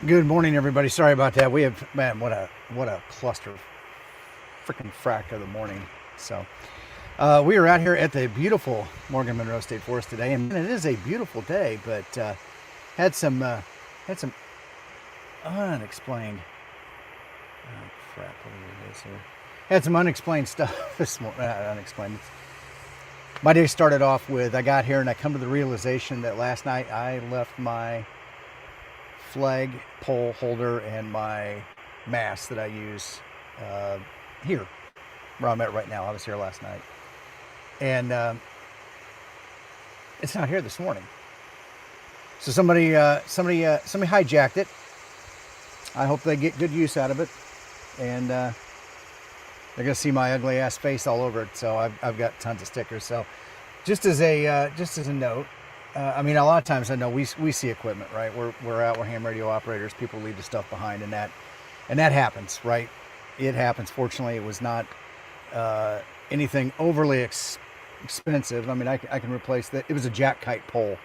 Good morning, everybody. Sorry about that. We have, man, what a cluster, freaking frack of the morning. So we are out here at the beautiful Morgan-Monroe State Forest today, and it is a beautiful day. But had some had some unexplained crap. What it is here? Had some unexplained stuff this morning. Unexplained. My day started off with I got here and I come to the realization that last night I left my flag pole holder and my mast that I use here, where I'm at right now. I was here last night, and it's not here this morning. So somebody hijacked it. I hope they get good use out of it, and they're gonna see my ugly ass face all over it. So I've got tons of stickers. So just as a note, I mean, a lot of times I know we see equipment, right? We're out, we're ham radio operators. People leave the stuff behind, and that happens, right? It happens. Fortunately, it was not anything overly expensive. I mean, I can replace that. It was a jack kite pole,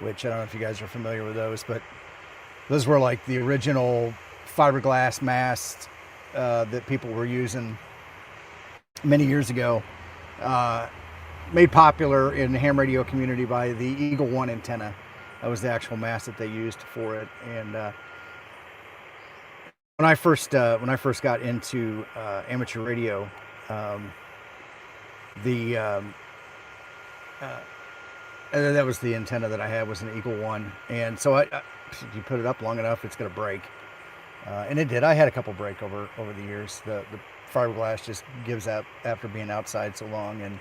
which I don't know if you guys are familiar with those, but those were like the original fiberglass masts that people were using many years ago. Made popular in the ham radio community by the Eagle One antenna. That was the actual mast that they used for it. And when I first got into amateur radio, the that was the antenna that I had, was an Eagle One, and so if you put it up long enough, it's going to break, and it did. I had a couple break over the years. The fiberglass just gives out after being outside so long, and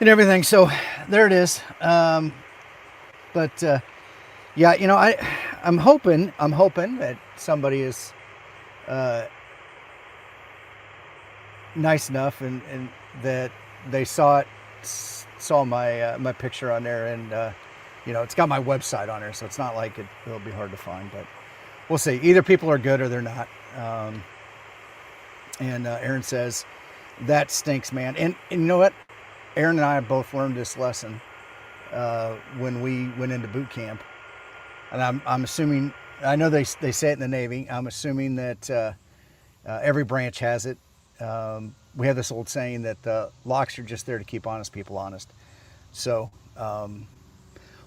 everything. So there it is. But yeah, I'm hoping that somebody is nice enough and that they saw my picture on there, and it's got my website on there, so it's not like it'll be hard to find. But we'll see. Either people are good or they're not. And Aaron says that stinks, man. And you know what? Aaron and I both learned this lesson when we went into boot camp, and I'm assuming, I know they say it in the Navy. I'm assuming that every branch has it. We have this old saying that locks are just there to keep honest people honest. So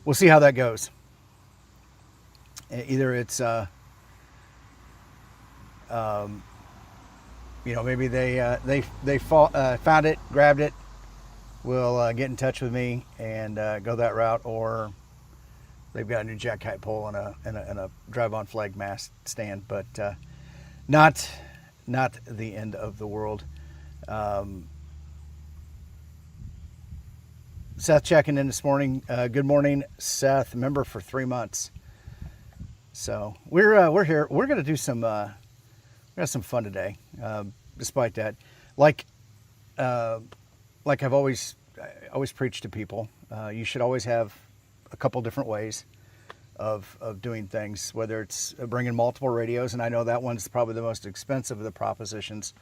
we'll see how that goes. Either it's maybe they found it, grabbed it, will get in touch with me and go that route, or they've got a new jack kite pole and a drive-on flag mast stand, but not the end of the world. Seth checking in this morning. Good morning, Seth. Member for 3 months. So we're here. We're gonna do some we got some fun today. Despite that, like I've always preached to people, you should always have a couple different ways of doing things, whether it's bringing multiple radios, and I know that one's probably the most expensive of the propositions,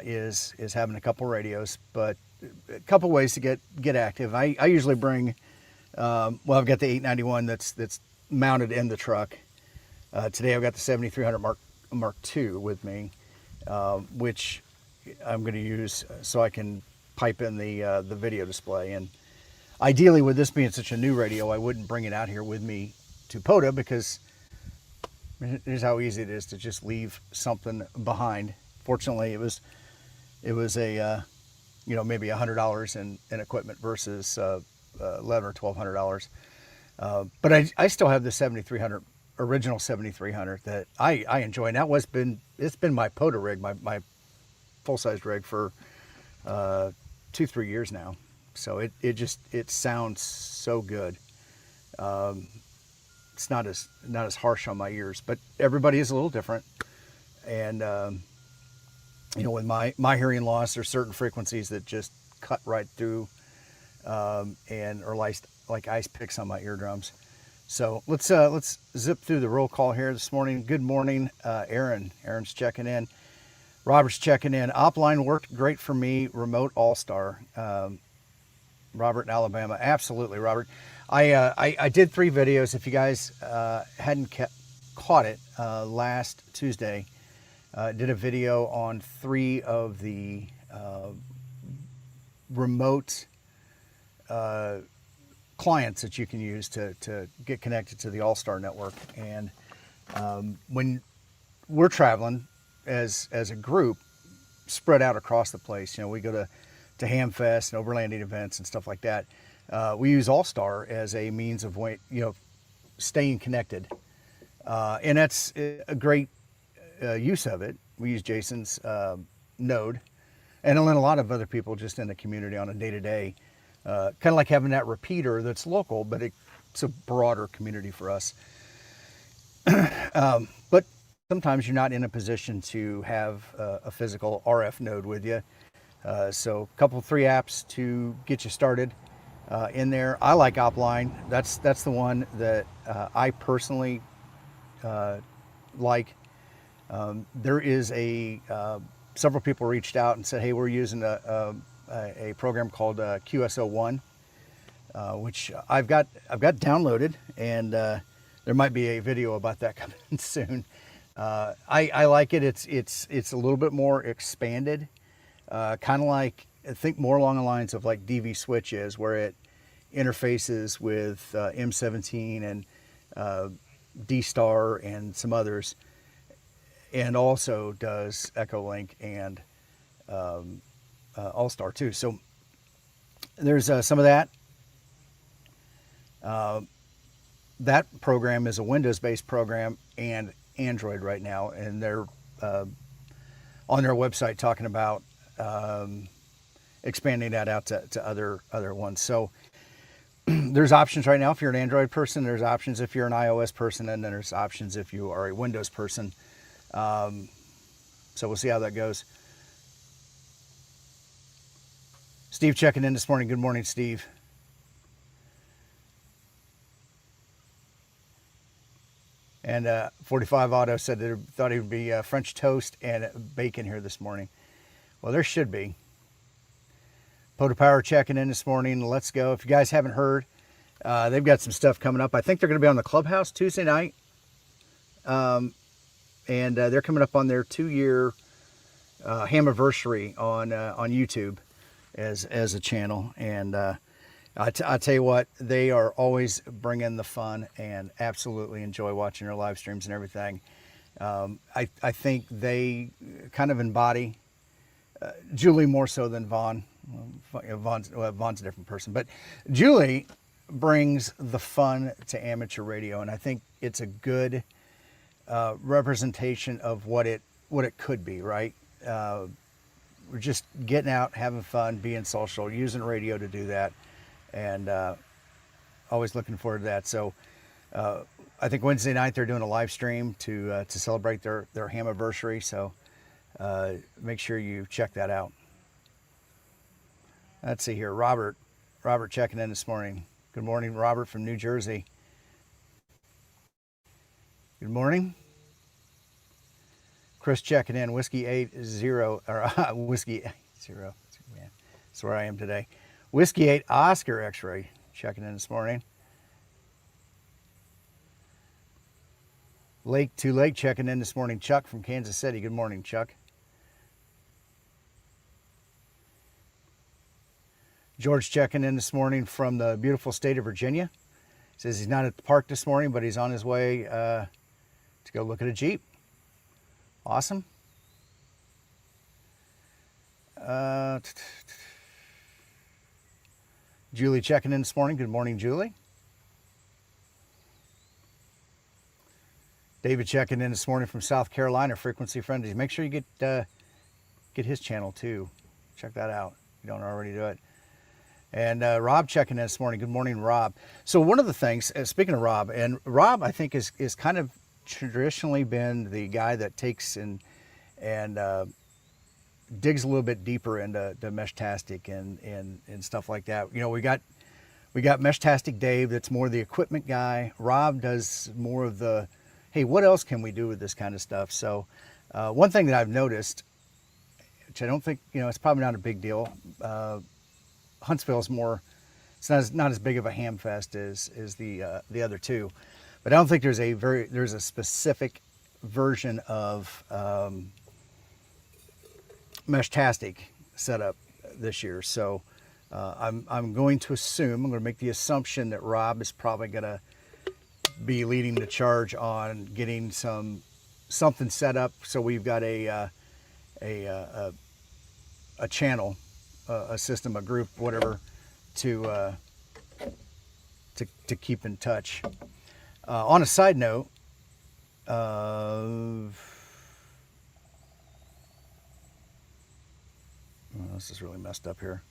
is having a couple radios, but a couple ways to get active. I usually bring, I've got the 891 that's mounted in the truck. Today I've got the 7300 Mark II with me, which I'm going to use so I can pipe in the video display. And ideally, with this being such a new radio, I wouldn't bring it out here with me to POTA, because here's how easy it is to just leave something behind. Fortunately, it was a maybe $100 in equipment versus $1,100 or $1,200. But I still have the 7300, original 7300 that I enjoy. And it's been my POTA rig, my full-size rig for 2-3 years now. So it sounds so good. It's not as harsh on my ears, but everybody is a little different. And with my hearing loss, there's certain frequencies that just cut right through and are like ice picks on my eardrums. So let's zip through the roll call here this morning. Good morning, Aaron. Aaron's checking in. Robert's checking in. Opline worked great for me. Remote all-star. Robert in Alabama. Absolutely, Robert. I did 3 videos. If you guys hadn't caught it last Tuesday. Did a video on 3 of the remote clients that you can use to get connected to the All-Star network. And when we're traveling as a group, spread out across the place, we go to Hamfest and overlanding events and stuff like that. We use All-Star as a means of staying connected, and that's a great use of it. We use Jason's node, and then a lot of other people just in the community on a day-to-day, kind of like having that repeater that's local, but it's a broader community for us. But sometimes you're not in a position to have a physical RF node with you. So a couple, 3 apps to get you started in there. I like Opline. That's the one that I personally like. There is several people reached out and said, hey, we're using a program called QSO1, which I've got downloaded, and there might be a video about that coming soon. I like it. It's a little bit more expanded, kind of like, I think more along the lines of like DV Switch is, where it interfaces with M17 and D-Star and some others, and also does Echolink and All-Star too. So there's some of that. That program is a Windows-based program and Android right now, and they're on their website talking about expanding that out to other ones. So there's options right now if you're an Android person, there's options if you're an iOS person, and then there's options if you are a Windows person. So we'll see how that goes. Steve checking in this morning. Good morning, Steve. And 45 Auto said that he thought it would be French toast and bacon here this morning. Well, there should be. POTA Power checking in this morning. Let's go. If you guys haven't heard, they've got some stuff coming up. I think they're going to be on the Clubhouse Tuesday night. And they're coming up on their 2-year Hamiversary on YouTube as a channel. And I tell you what, they are always bringing the fun, and absolutely enjoy watching their live streams and everything. I think they kind of embody Julie more so than Vaughn. Vaughn's a different person, but Julie brings the fun to amateur radio, and I think it's a good representation of what it could be, right? We're just getting out, having fun, being social, using radio to do that, and always looking forward to that. So I think Wednesday night they're doing a live stream to celebrate their Hamiversary. So make sure you check that out. Let's see here, Robert checking in this morning. Good morning, Robert from New Jersey. Good morning. Chris checking in, Whiskey 80, or Whiskey 80, man, that's where I am today. Whiskey 8 Oscar X-Ray checking in this morning. Lake to Lake checking in this morning. Chuck from Kansas City. Good morning, Chuck. George checking in this morning from the beautiful state of Virginia. Says he's not at the park this morning, but he's on his way to go look at a Jeep. Awesome. Julie checking in this morning. Good morning, Julie. David checking in this morning from South Carolina, Frequency Friendly. Make sure you get his channel too. Check that out if you don't already do it. And Rob checking in this morning. Good morning, Rob. So one of the things, speaking of Rob, and Rob I think is kind of traditionally been the guy that takes and digs a little bit deeper into Meshtastic and stuff like that. You know, we got Meshtastic Dave, that's more the equipment guy. Rob does more of the, hey, what else can we do with this kind of stuff? So one thing that I've noticed, which I don't think, it's probably not a big deal. Huntsville is more, it's not as big of a ham fest as the other two. But I don't think there's a specific version of Meshtastic set up this year. So I'm going to assume, I'm going to make the assumption that Rob is probably going to be leading the charge on getting something set up. So we've got a channel, a system, a group, whatever, to keep in touch. On a side note, this is really messed up here.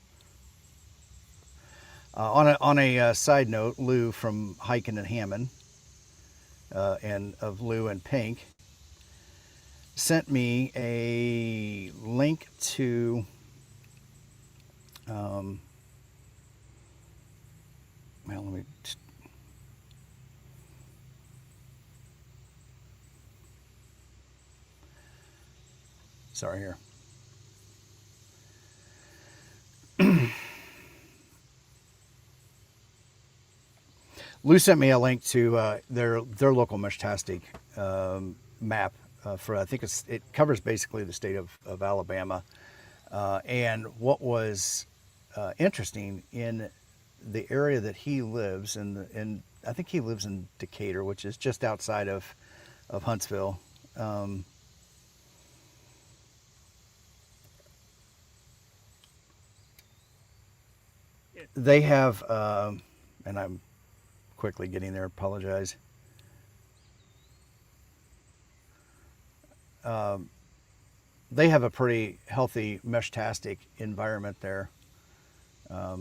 On a side note, Lou from Hiking and Hammond, and of Lou and Pink, sent me a link to well, let me sorry here. Lou sent me a link to their local Meshtastic map for, I think it covers basically the state of Alabama. And what was interesting in the area that he lives in, I think he lives in Decatur, which is just outside of Huntsville. They have, and I'm quickly getting there, apologize. They have a pretty healthy Meshtastic environment there. There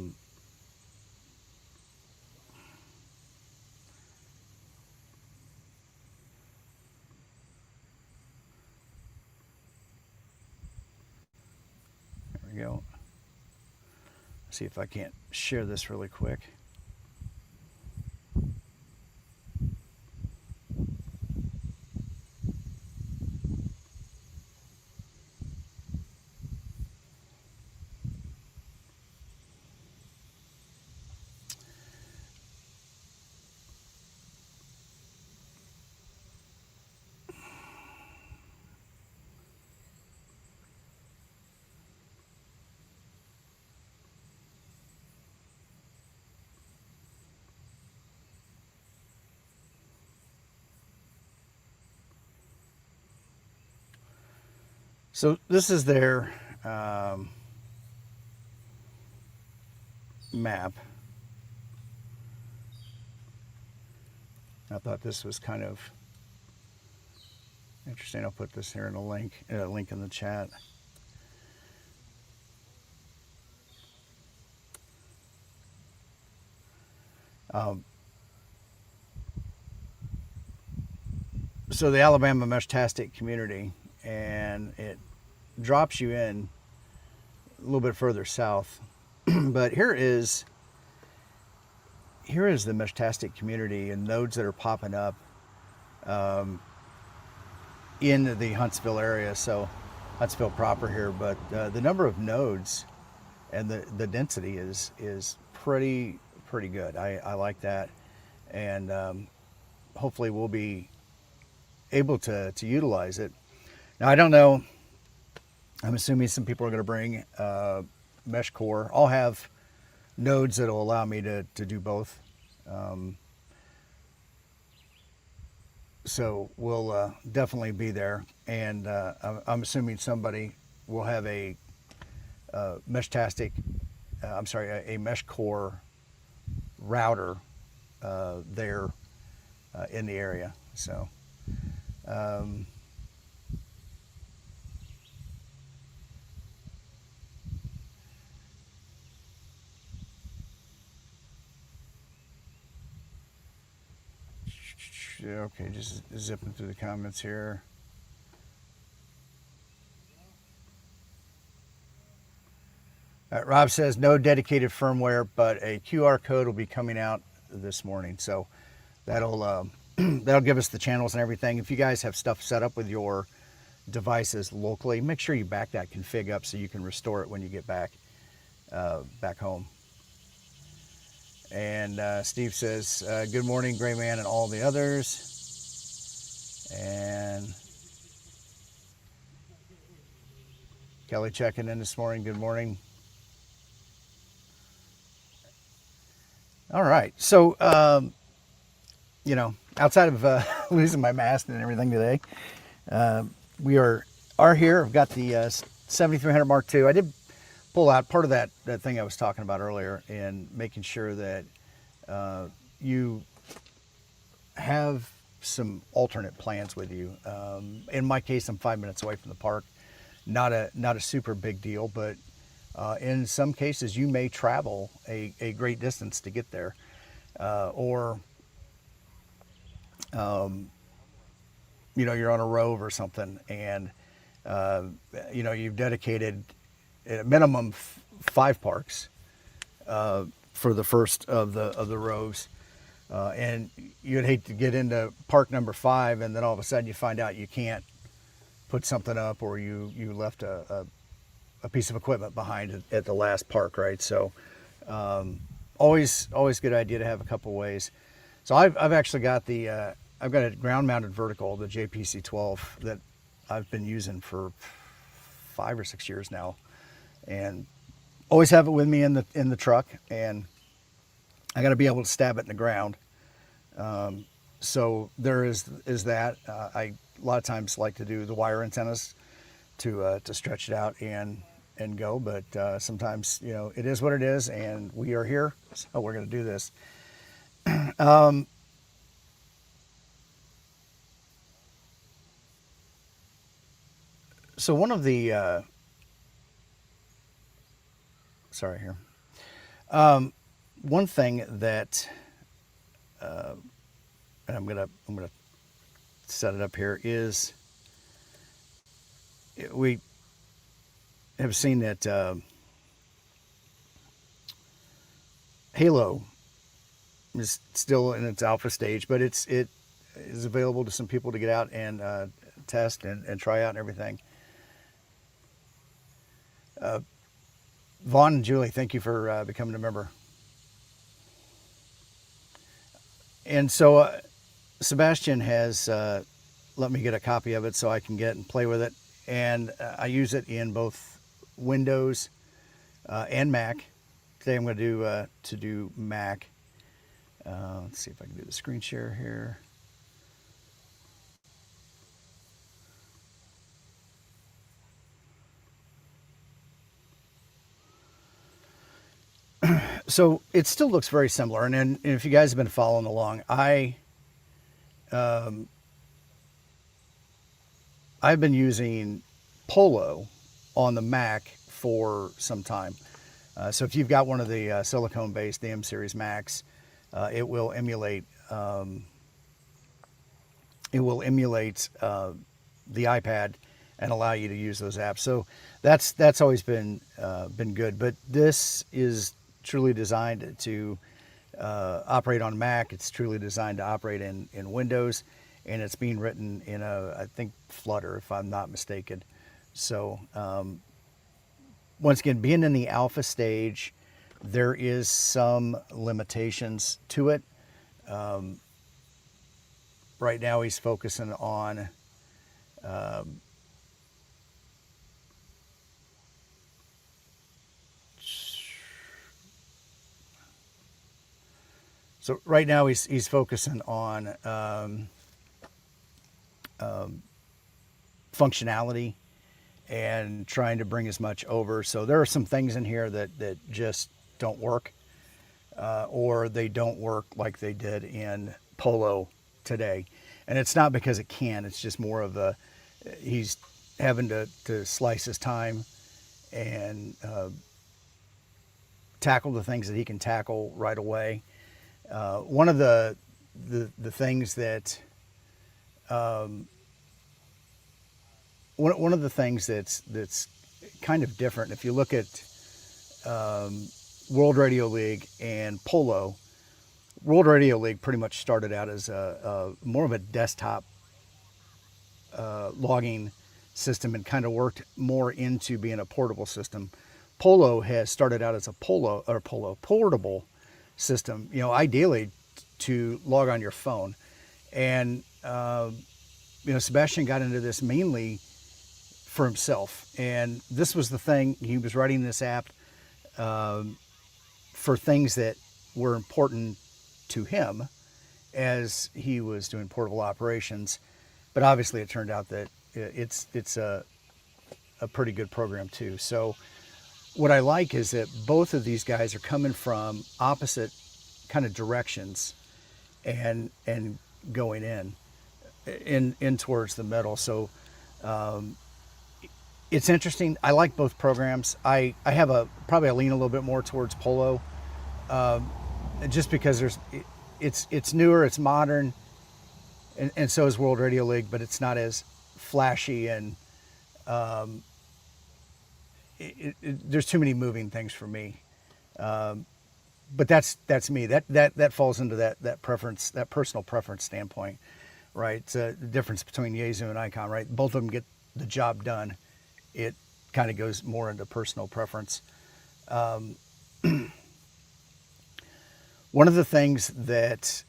we go. See if I can't share this really quick. So this is their map. I thought this was kind of interesting. I'll put this here in a link in the chat. So the Alabama Meshtastic community, and it drops you in a little bit further south. But here is the Meshtastic community and nodes that are popping up in the Huntsville area. So Huntsville proper here, but the number of nodes and the density is pretty good. I like that, and hopefully we'll be able to utilize it. Now, I don't know, I'm assuming some people are going to bring mesh core. I'll have nodes that will allow me to do both. So we'll definitely be there. And I'm assuming somebody will have a Meshtastic, a mesh core router there in the area. So okay, just zipping through the comments here. Rob says no dedicated firmware, but a QR code will be coming out this morning. So that'll that'll give us the channels and everything. If you guys have stuff set up with your devices locally, make sure you back that config up so you can restore it when you get back home. And Steve says, good morning, Gray Man and all the others. And Kelly checking in this morning. Good morning. All right. So, you know, outside of losing my mast and everything today, we are here. I've got the 7300 Mark II. I did pull out part of that thing I was talking about earlier, and making sure that you have some alternate plans with you. In my case, I'm 5 minutes away from the park. Not a super big deal, but in some cases you may travel a great distance to get there, or you know, you're on a rove or something, and you know, you've dedicated at a minimum 5 parks for the first of the roves, and you'd hate to get into park number 5 and then all of a sudden you find out you can't put something up, or you left a piece of equipment behind at the last park, right? So always good idea to have a couple ways. So I've actually got I've got a ground mounted vertical, the JPC-12, that I've been using for 5 or 6 years now, and always have it with me in the truck, and I got to be able to stab it in the ground. So there is that. I a lot of times like to do the wire antennas to stretch it out and go, but sometimes, you know, it is what it is, and we are here, so we're going to do this. So one of the sorry here. One thing that and I'm gonna set it up here is, we have seen that HaLo is still in its alpha stage, but it is available to some people to get out and test and try out and everything. Vaughn and Julie, thank you for becoming a member. And so Sebastian has let me get a copy of it so I can get and play with it. And I use it in both Windows and Mac. Today I'm going to do Mac. Let's see if I can do the screen share here. So it still looks very similar, and if you guys have been following along, I've been using PoLo on the Mac for some time. So if you've got one of the silicone-based, the M Series Macs, it will emulate the iPad and allow you to use those apps. So that's always been good. But this is truly designed to operate on Mac. It's truly designed to operate in Windows, and it's being written in I think Flutter, if I'm not mistaken. So once again, being in the alpha stage, there is some limitations to it. Right now he's focusing on so right now he's focusing on functionality and trying to bring as much over. So there are some things in here that just don't work, or they don't work like they did in PoLo today. And it's not because it can, it's just more of he's having to slice his time and tackle the things that he can tackle right away. One of the things that one of the things that's kind of different, if you look at World Radio League and PoLo, World Radio League pretty much started out as more of a desktop logging system and kind of worked more into being a portable system. PoLo has started out as a portable system, ideally to log on your phone. And, Sebastian got into this mainly for himself. And this was the thing, he was writing this app for things that were important to him as he was doing portable operations. But obviously it turned out that it's a pretty good program too. So what I like is that both of these guys are coming from opposite kind of directions and going in towards the middle. So it's interesting. I like both programs. I have probably a lean a little bit more towards PoLo, just because it's newer, it's modern, and so is World Radio League, but it's not as flashy, and there's too many moving things for me. But that's me. That falls into that preference, that personal preference standpoint, right? The difference between Yaesu and Icom, right? Both of them get the job done. It kind of goes more into personal preference. One of the things that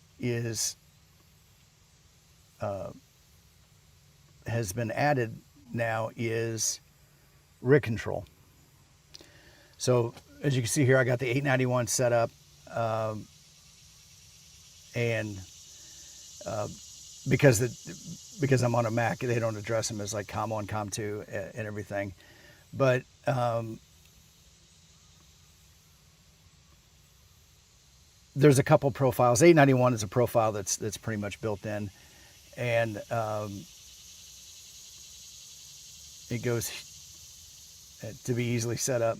has been added now is rig control. So as you can see here, I got the 891 set up, and because I'm on a Mac, they don't address them as like COM1, COM2, and everything. But there's a couple profiles. 891 is a profile that's pretty much built in, and it goes to be easily set up.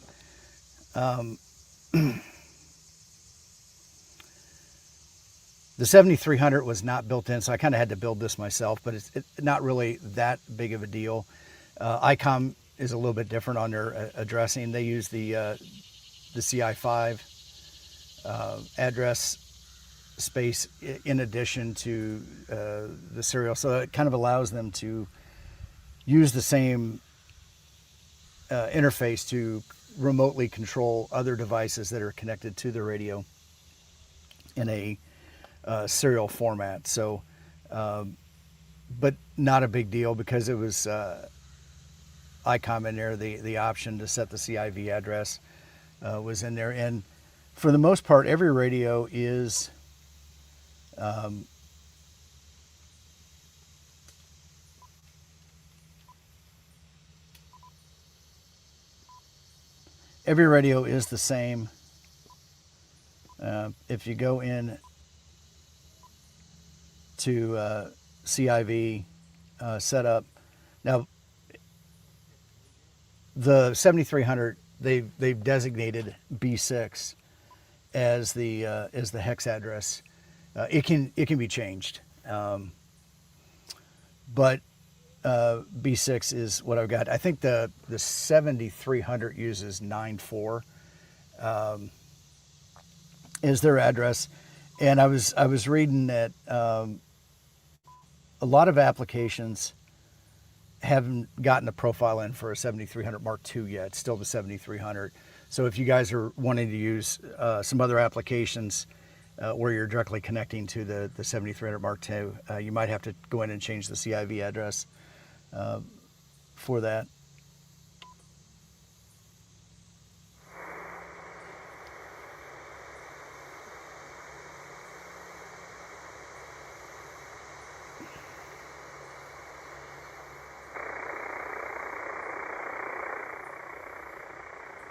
The 7300 was not built in, so I kind of had to build this myself, but it's not really that big of a deal. ICOM is a little bit different on their addressing. They use the CI5 address space in addition to the serial, so it kind of allows them to use the same interface to remotely control other devices that are connected to the radio in a serial format. So, but not a big deal because it was ICOM in there. The option to set the CIV address was in there, and for the most part, every radio is the same. If you go in to CIV setup, now the 7300 they've designated B6 as the hex address. It can be changed, but B6 is what I've got. I think the 7300 uses 94 is their address, and I was reading that a lot of applications haven't gotten a profile in for a 7300 Mark II yet. It's still the 7300. So if you guys are wanting to use some other applications where you're directly connecting to the 7300 Mark II, you might have to go in and change the CIV address for that.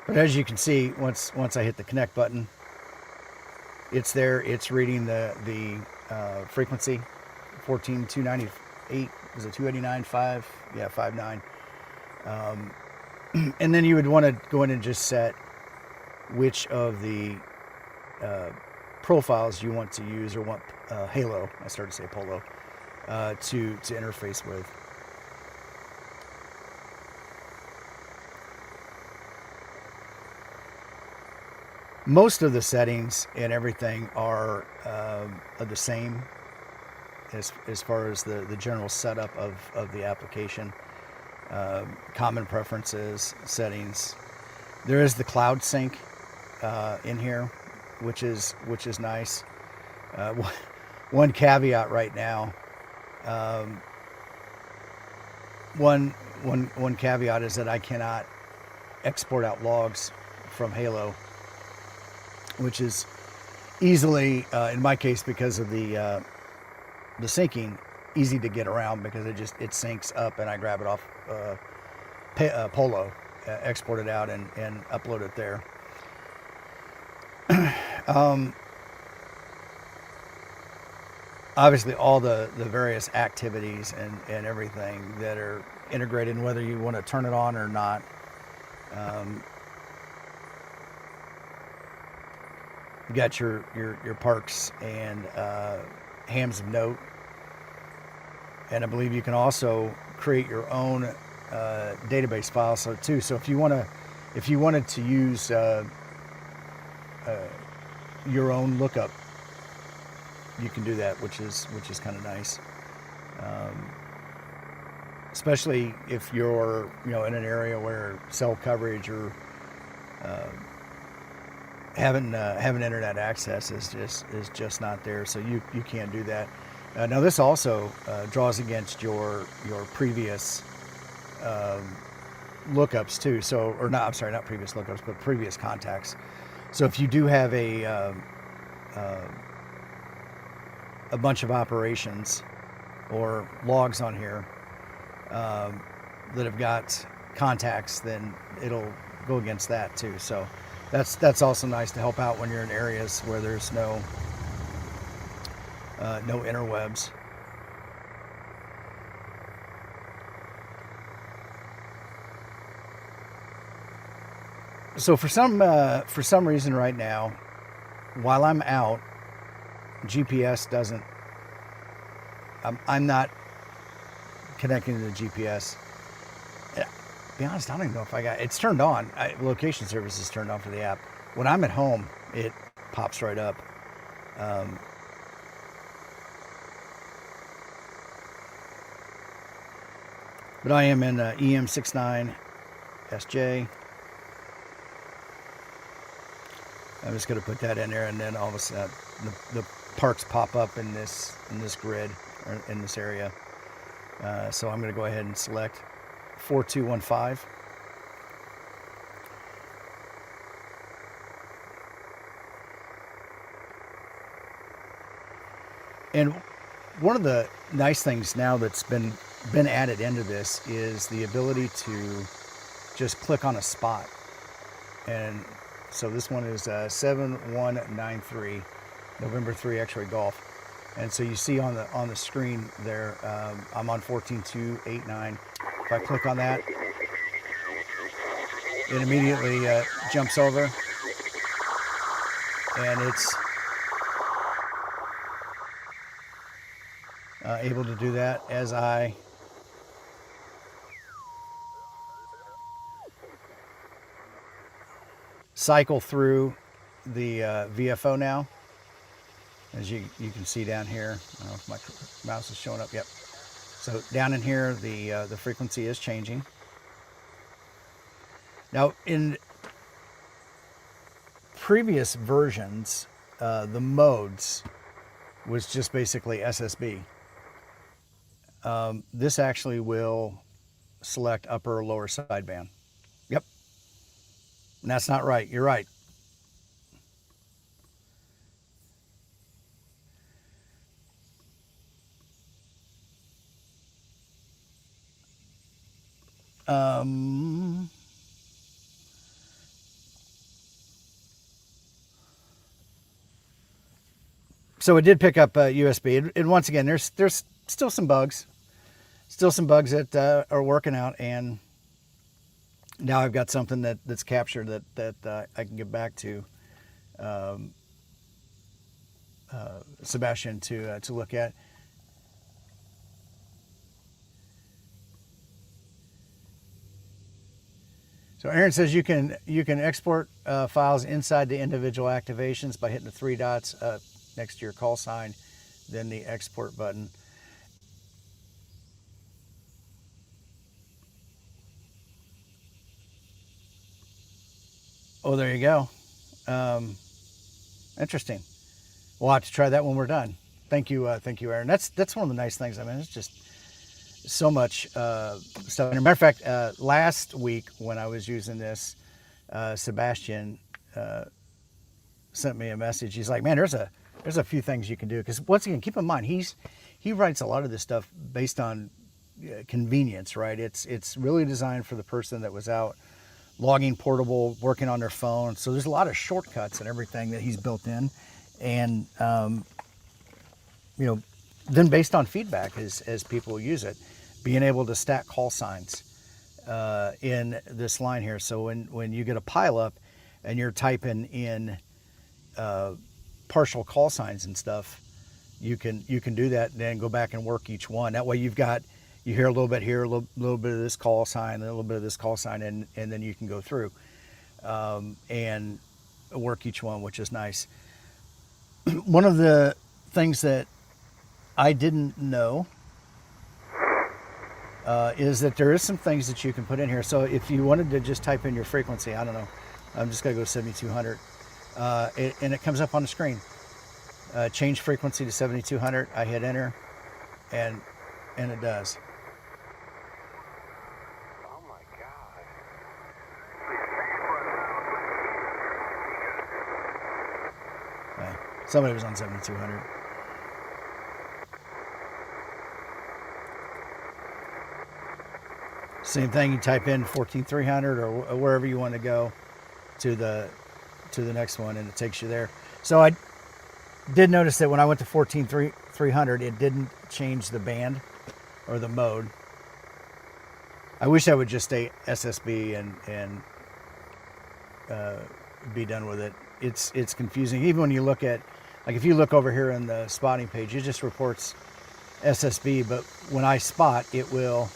But as you can see, once I hit the connect button, it's there. It's reading the frequency, 14298. Is it 289.5? Yeah, 59. And then you would want to go in and just set which of the profiles you want to use, or want HaLo. I started to say PoLo to interface with. Most of the settings and everything are the same as far as the general setup of the application. Common preferences, settings. There is the cloud sync in here, which is nice. One caveat right now. One caveat is that I cannot export out logs from HaLo, which is easily, in my case, because of the syncing, easy to get around because it syncs up and I grab it off PoLo, export it out and upload it there. Obviously all the various activities and everything that are integrated, and whether you want to turn it on or not. You got your parks and hams of note, and I believe you can also create your own database file. So if you wanted to use your own lookup, you can do that, which is kind of nice. Especially if you're in an area where cell coverage or having internet access is just not there, so you can't do that. Now this also draws against your previous lookups too. So, or not, I'm sorry, not previous lookups, but previous contacts. So if you do have a bunch of operations or logs on here that have got contacts, then it'll go against that too. So that's also nice to help out when you're in areas where there's no interwebs. So for some reason right now, while I'm out, GPS doesn't. I'm not connecting to the GPS. To be honest, I don't even know if I got it's turned on. Location service is turned on for the app. When I'm at home, it pops right up. But I am in EM69SJ. I'm just going to put that in there, and then all of a sudden the parks pop up in this grid or in this area. So I'm going to go ahead and select 4215. And one of the nice things now that's been added into this is the ability to just click on a spot. And so this one is 7193 November 3 X-ray Golf. And so you see on the screen there, I'm on 14289. If I click on that, it immediately jumps over, and it's able to do that as I cycle through the VFO now. As you can see down here, I don't know if my mouse is showing up. Yep. So down in here, the frequency is changing. Now, in previous versions, the modes was just basically SSB. This actually will select upper or lower sideband. Yep. And that's not right. You're right. So it did pick up USB, and once again, there's still some bugs that are working out, and now I've got something that's captured that I can get back to Sebastian to look at. So Aaron says you can export files inside the individual activations by hitting the three dots next to your call sign, then the export button. Oh, there you go. And Interesting. We'll have to try that when we're done. Thank you, Aaron. That's one of the nice things. I mean, it's just so much stuff. And as a matter of fact, last week when I was using this, Sebastian sent me a message. He's like, "Man, there's a few things you can do." Because once again, keep in mind, he writes a lot of this stuff based on convenience, right? It's really designed for the person that was out logging portable, working on their phone. So there's a lot of shortcuts and everything that he's built in, and then based on feedback as people use it, being able to stack call signs in this line here. So when you get a pileup and you're typing in partial call signs and stuff, you can do that and then go back and work each one. That way you hear a little bit here, a little bit of this call sign, a little bit of this call sign, and then you can go through and work each one, which is nice. One of the things that I didn't know is that there is some things that you can put in here. So if you wanted to just type in your frequency, I don't know, I'm just gonna go 7200, and it comes up on the screen. Change frequency to 7200. I hit enter, and it does. Oh my God! Somebody was on 7200. Same thing, you type in 14300 or wherever you want to go to the next one, and it takes you there. So I did notice that when I went to 14300, it didn't change the band or the mode. I wish I would just stay SSB and be done with it. It's confusing. Even when you look at, like if you look over here in the spotting page, it just reports SSB, but when I spot, it will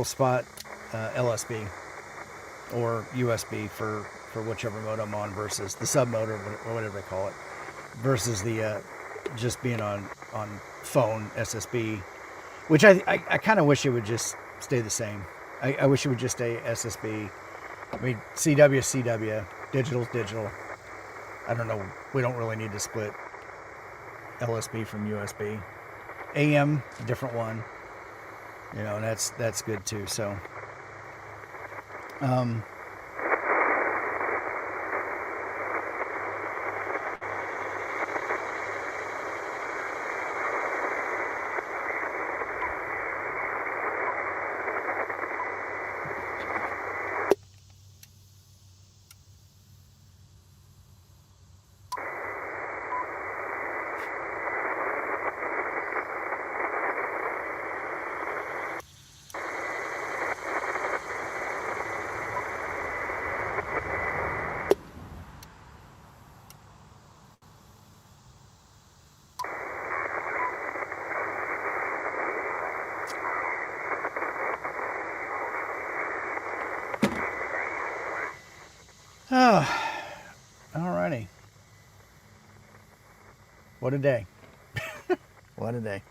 spot LSB or USB for whichever mode I'm on versus the sub mode or whatever they call it, versus the just being on phone SSB, which I kind of wish it would just stay the same. I wish it would just stay SSB. I mean, CW is CW, digital is digital. I don't know. We don't really need to split LSB from USB. AM, different one. And that's good too. So, alrighty. What a day. What a day.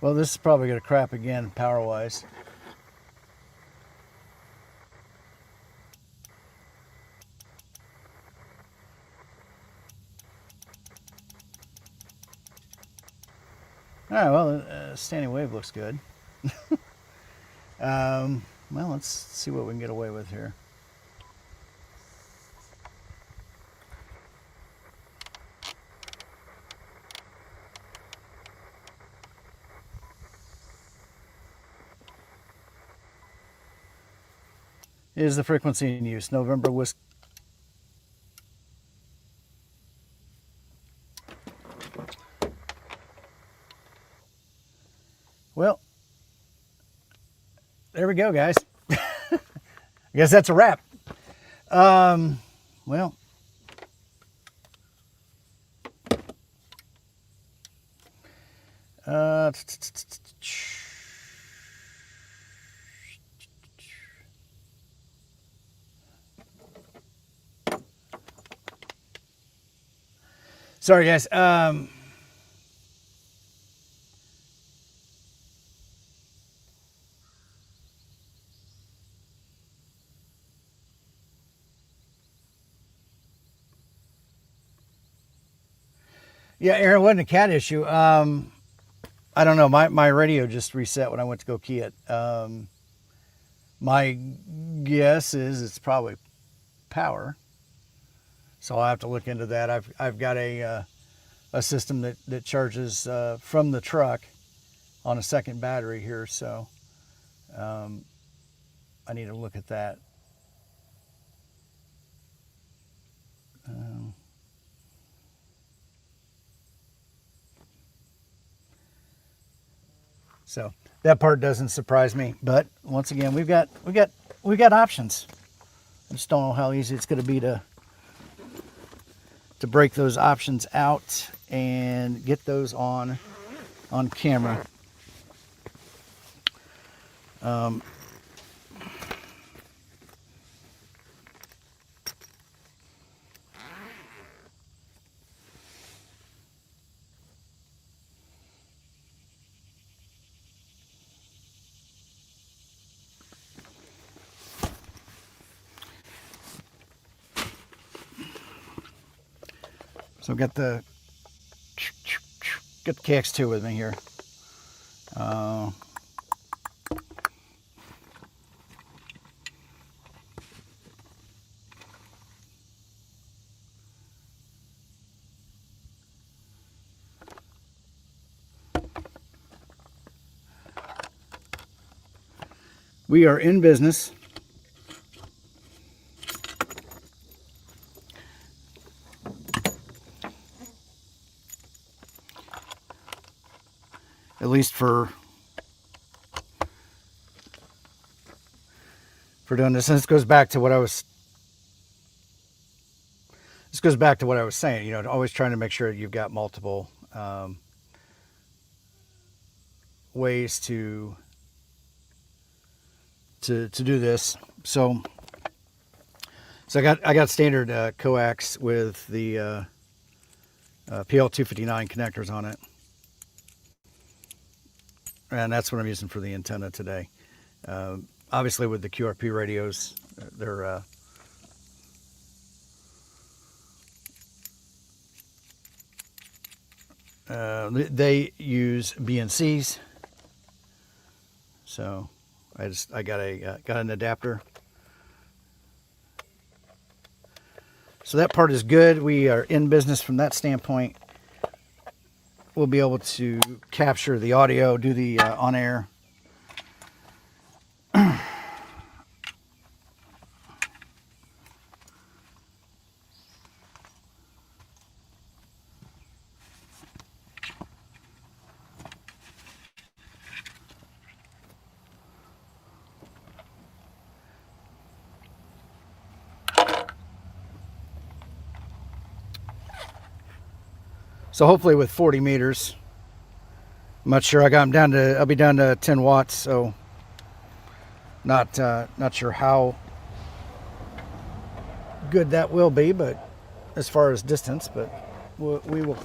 Well, this is probably going to crap again, power-wise. All right, well, standing wave looks good. Well, let's see what we can get away with here. Is the frequency in use? November whiskey. Well, there we go, guys. I guess that's a wrap. Well, Uh, Sorry, guys. Yeah, Aaron, it wasn't a cat issue. I don't know. My radio just reset when I went to go key it. My guess is it's probably power. So I'll have to look into that. I've got a system that charges from the truck on a second battery here, so I need to look at that. So that part doesn't surprise me, but once again, we've got options. I just don't know how easy it's going to be to break those options out and get those on camera. So I've got the KX2 with me here. We are in business. At least for doing this. And this goes back to what I was saying, you know, always trying to make sure you've got multiple ways to do this. So I got standard coax with the PL259 connectors on it. And that's what I'm using for the antenna today. Obviously with the QRP radios, they're they use BNCs. So I got an adapter. So that part is good. We are in business from that standpoint. We'll be able to capture the audio, do the on-air. So hopefully with 40 meters, I'm not sure. I'll be down to 10 watts. So not sure how good that will be, but as far as distance, but we will.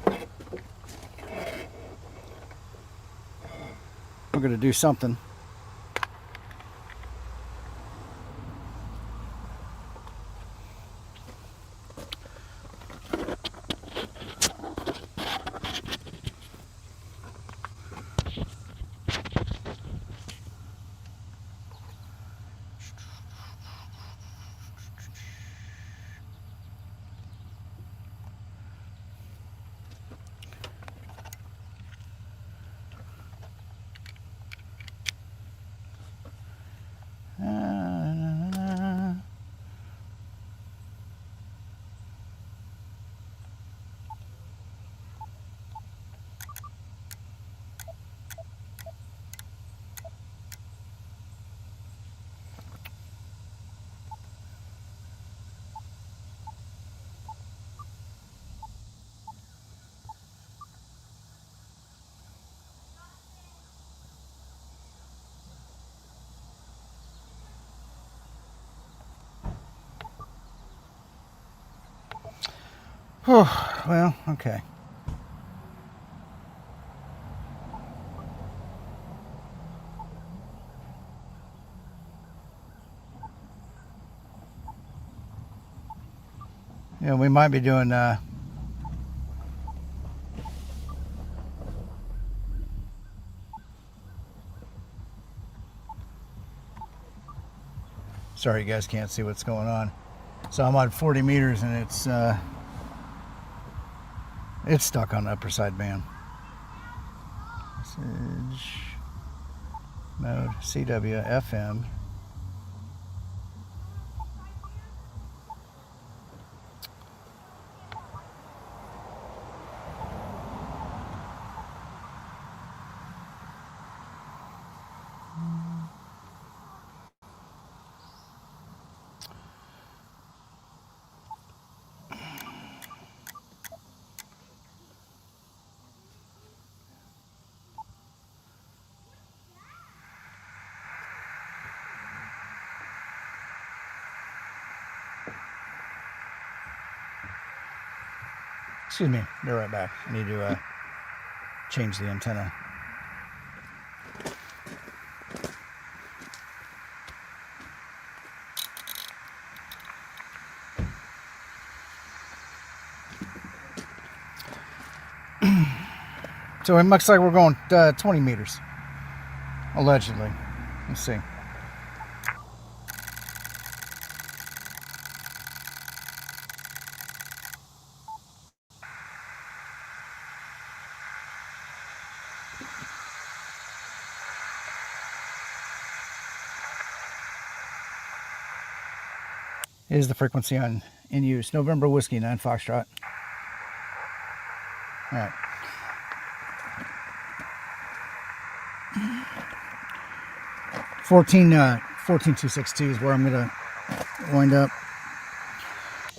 We're going to do something. Well, okay. Yeah, we might be doing sorry you guys can't see what's going on. So I'm on 40 meters and it's stuck on the upper sideband. Message mode CW FM. Excuse me, be right back. I need to change the antenna. So it looks like we're going 20 meters, allegedly. Let's see. Is the frequency in use? November Whiskey 9 Foxtrot. All right. Fourteen 262 is where I'm gonna wind up.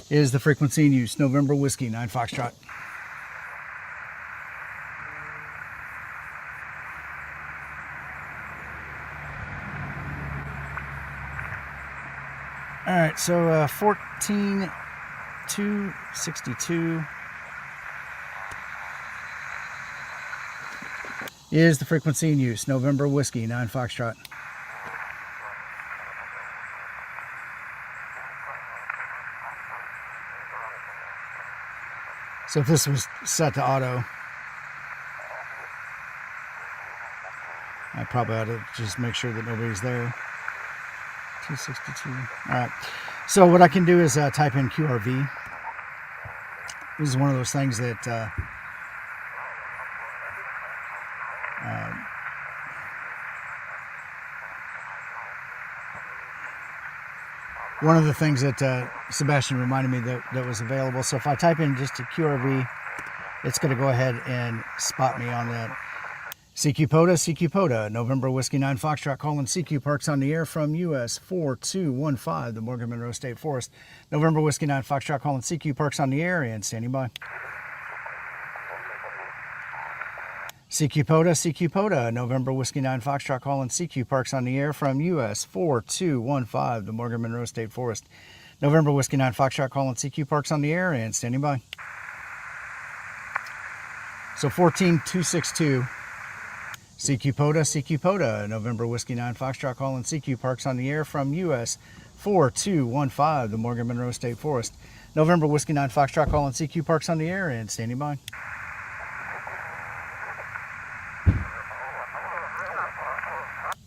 Is the frequency in use? November Whiskey 9 Foxtrot. All right, so 14262 is the frequency in use. November Whiskey 9 Foxtrot. So if this was set to auto, I probably ought to just make sure that nobody's there. 262. All right. So what I can do is type in QRV. This is one of those things that one of the things that Sebastian reminded me that was available. So if I type in just a QRV, it's going to go ahead and spot me on that. CQ-POTA, November Whiskey 9 Foxtrot, calling CQ Parks on the air from US-4215, the Morgan-Monroe State Forest. November Whiskey 9 Foxtrot, calling CQ Parks on the air and standing by. CQ-POTA, November Whiskey 9 Foxtrot, calling CQ Parks on the air from US-4215, the Morgan-Monroe State Forest. November Whiskey 9 Foxtrot, calling CQ Parks on the air and standing by. So 14262. CQ-POTA, November Whiskey 9 Foxtrot, calling CQ Parks on the air from US-4215, the Morgan-Monroe State Forest. November Whiskey 9 Foxtrot, calling CQ Parks on the air and standing by.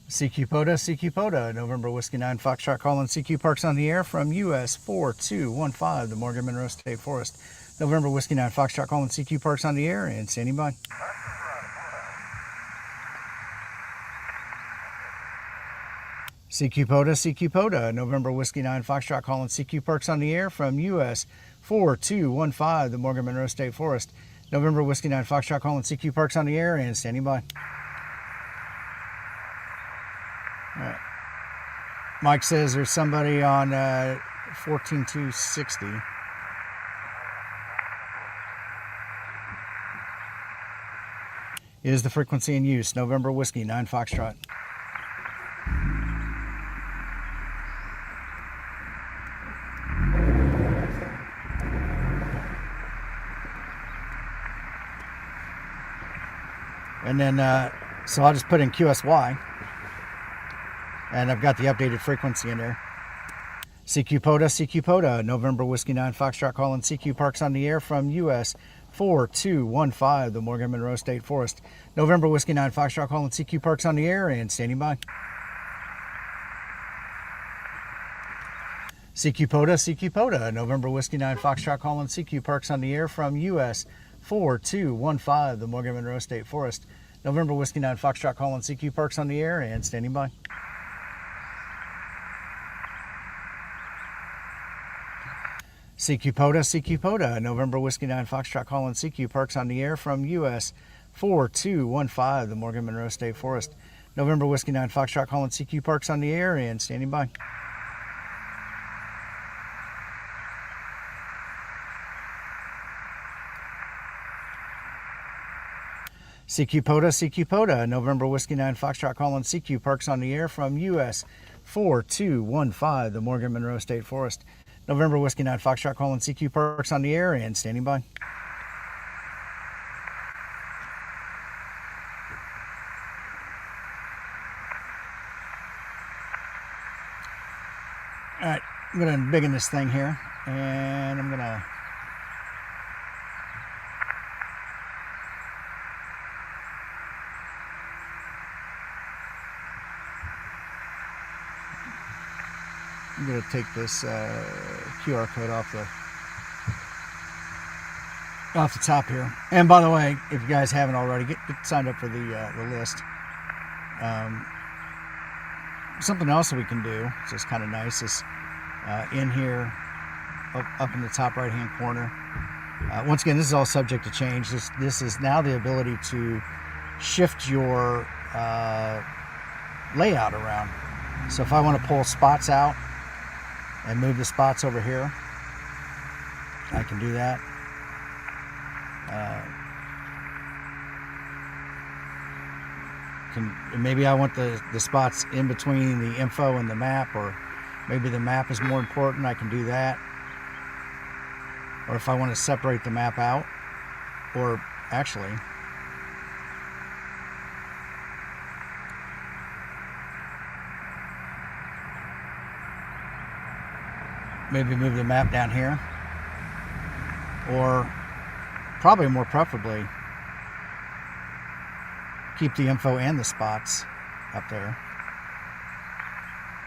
CQ-POTA, November Whiskey 9 Foxtrot, calling CQ Parks on the air from US-4215, the Morgan-Monroe State Forest. November Whiskey 9 Foxtrot, calling CQ Parks on the air and standing by. CQ-POTA, November Whiskey 9 Foxtrot, calling CQ Parks on the air from US-4215, the Morgan-Monroe State Forest. November Whiskey 9 Foxtrot, calling CQ Parks on the air and standing by. All right. Mike says there's somebody on 14260. Is the frequency in use? November Whiskey 9 Foxtrot. And then, so I'll just put in QSY. And I've got the updated frequency in there. CQ POTA, November Whiskey 9 Foxtrot calling CQ Parks on the air from US 4215, the Morgan-Monroe State Forest. November Whiskey 9 Foxtrot calling CQ Parks on the air and standing by. CQ POTA, November Whiskey 9 Foxtrot calling CQ Parks on the air from US 4215, the Morgan-Monroe State Forest. November Whiskey 9 Foxtrot calling CQ Parks on the air and standing by. CQ POTA, November Whiskey 9 Foxtrot calling CQ Parks on the air from US 4215, the Morgan-Monroe State Forest. November Whiskey 9 Foxtrot calling CQ Parks on the air and standing by. CQ POTA, November Whiskey 9 Foxtrot calling CQ Parks on the air from US 4215, the Morgan-Monroe State Forest. November Whiskey 9 Foxtrot calling CQ Parks on the air and standing by. All right, I'm going to biggen this thing here, and I'm going to take this QR code off the top here. And by the way, if you guys haven't already, get signed up for the list. Something else that we can do, which is kind of nice, is in here, up in the top right-hand corner. Once again, this is all subject to change. This is now the ability to shift your layout around. So if I want to pull spots out and move the spots over here, I can do that. Maybe I want the spots in between the info and the map, or maybe the map is more important, I can do that. Or if I want to separate the map out, or actually, maybe move the map down here, or probably more preferably keep the info and the spots up there,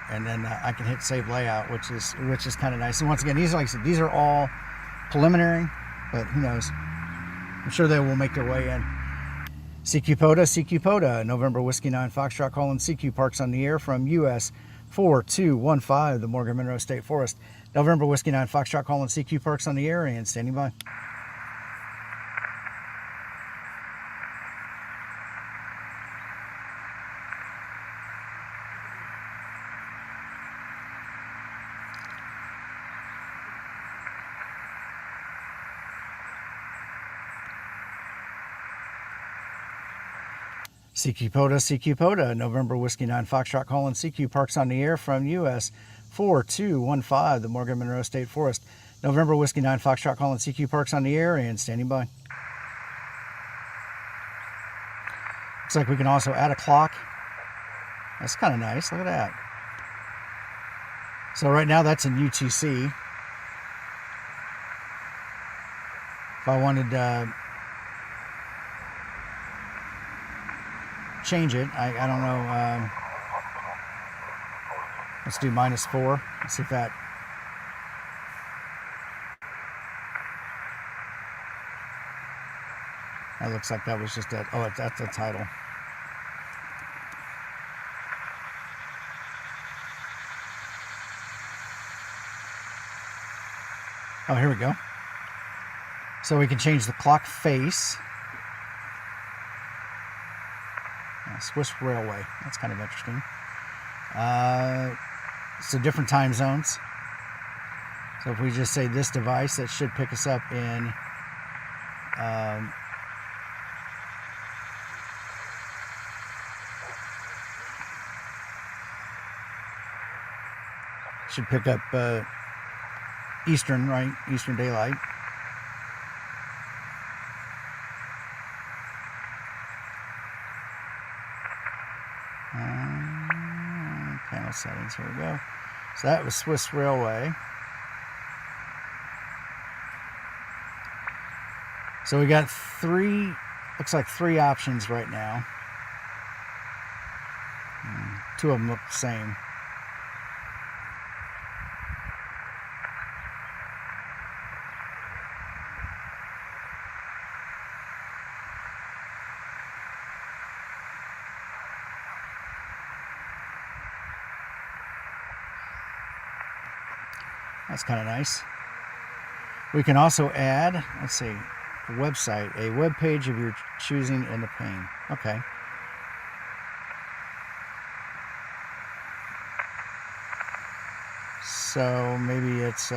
and then I can hit save layout, which is kind of nice. And once again, these, like I said, these are all preliminary, but who knows, I'm sure they will make their way in. CQ POTA, November Whiskey 9 Foxtrot calling CQ Parks on the air from US 4215, the Morgan-Monroe State Forest. November Whiskey 9 Foxtrot calling CQ Parks on the air and standing by. CQ POTA, November Whiskey 9 Foxtrot calling CQ Parks on the air from US 4215, the Morgan-Monroe State Forest. November Whiskey 9 Foxtrot calling CQ Parks on the air and standing by. Looks like we can also add a clock. That's kind of nice, look at that. So right now that's in UTC. If I wanted change it, I don't know, let's do -4, let's see if that, looks like that was just a, oh, that's the title. Oh, here we go. So we can change the clock face. Swiss Railway, that's kind of interesting. So different time zones. So if we just say this device, that should pick us up in should pick up Eastern, right? Eastern Daylight. Panel settings, here we go. So that was Swiss Railway. So we got three, looks like three options right now. Two of them look the same. That's kind of nice. We can also add, let's see, a website, a web page of your choosing in the pane. Okay. So maybe it's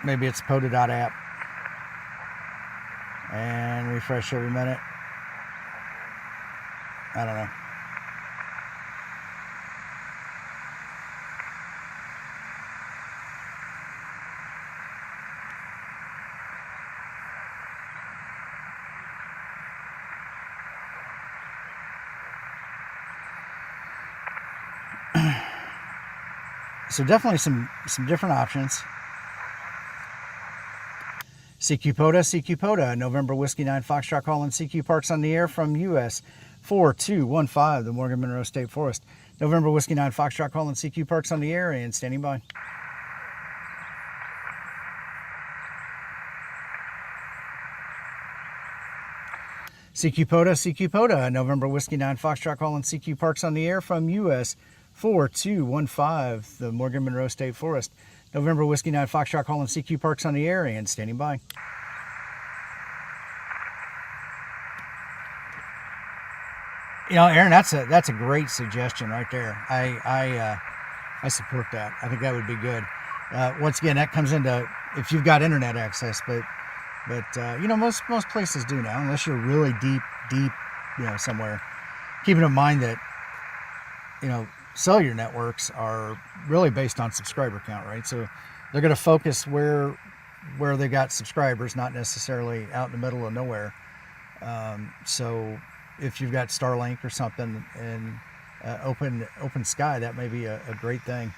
maybe it's POTA.app. And refresh every minute. I don't know. So definitely some different options. CQ POTA, November Whiskey 9 Foxtrot calling CQ Parks on the air from US-4215, the Morgan-Monroe State Forest. November Whiskey 9 Foxtrot calling CQ Parks on the air and standing by. CQ POTA, November Whiskey 9 Foxtrot calling CQ Parks on the air from US-4215, the Morgan-Monroe State Forest. November Whiskey 9 Foxtrot calling CQ Parks on the air and standing by. You know, Aaron, that's a great suggestion right there. I support that. I think that would be good. Once again, that comes into if you've got internet access, but you know, most places do now, unless you're really deep, you know, somewhere. Keeping in mind that, you know, cellular networks are really based on subscriber count, right? So they're going to focus where they got subscribers, not necessarily out in the middle of nowhere. So if you've got Starlink or something and open sky, that may be a great thing.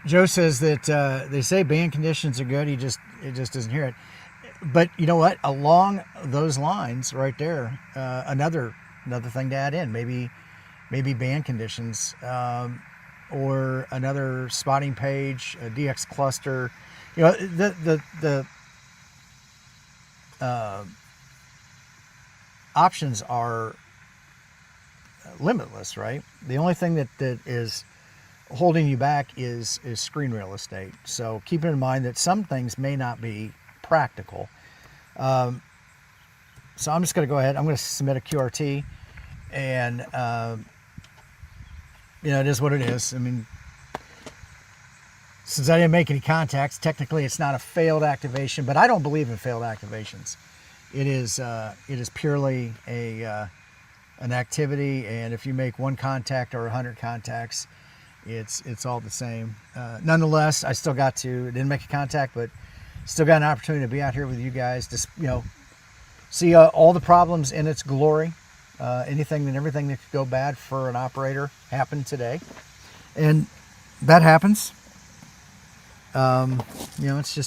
Joe says that they say band conditions are good. It just doesn't hear it. But you know what? Along those lines, right there, another thing to add in, maybe band conditions, or another spotting page, a DX cluster. You know, the options are limitless, right? The only thing that is holding you back is screen real estate. So keep in mind that some things may not be practical. So I'm just going to go ahead. I'm going to submit a QRT, and you know, it is what it is. I mean, since I didn't make any contacts, technically it's not a failed activation, but I don't believe in failed activations. It is purely an activity, and if you make one contact or 100 contacts, it's all the same. Nonetheless, I still didn't make a contact, but still got an opportunity to be out here with you guys to, you know, see all the problems in its glory. Anything and everything that could go bad for an operator happened today, and that happens. You know, it's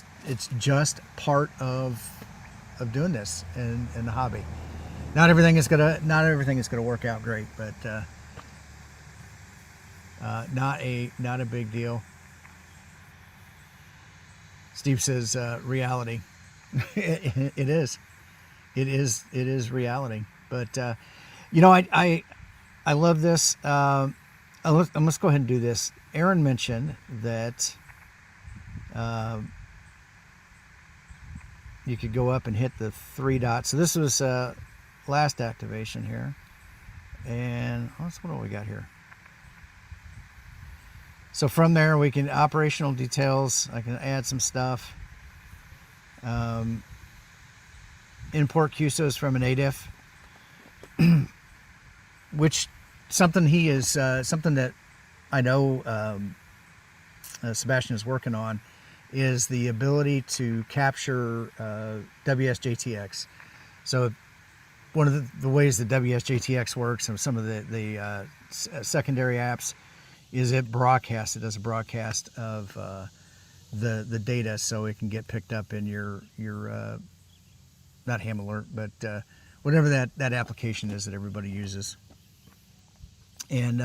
just part of doing this in the hobby. Not everything is gonna work out great, but not a big deal. Steve says reality. It is reality. But you know, I love this. Let's go ahead and do this. Aaron mentioned that you could go up and hit the 3 dots. So this was last activation here, and what do we got here? So from there, we can operational details. I can add some stuff. Import QSOs from an ADIF, which something something that I know Sebastian is working on is the ability to capture WSJTX. So one of the ways that WSJTX works and some of the secondary apps is it does a broadcast of the data, so it can get picked up in your not ham alert, but whatever that application is that everybody uses. And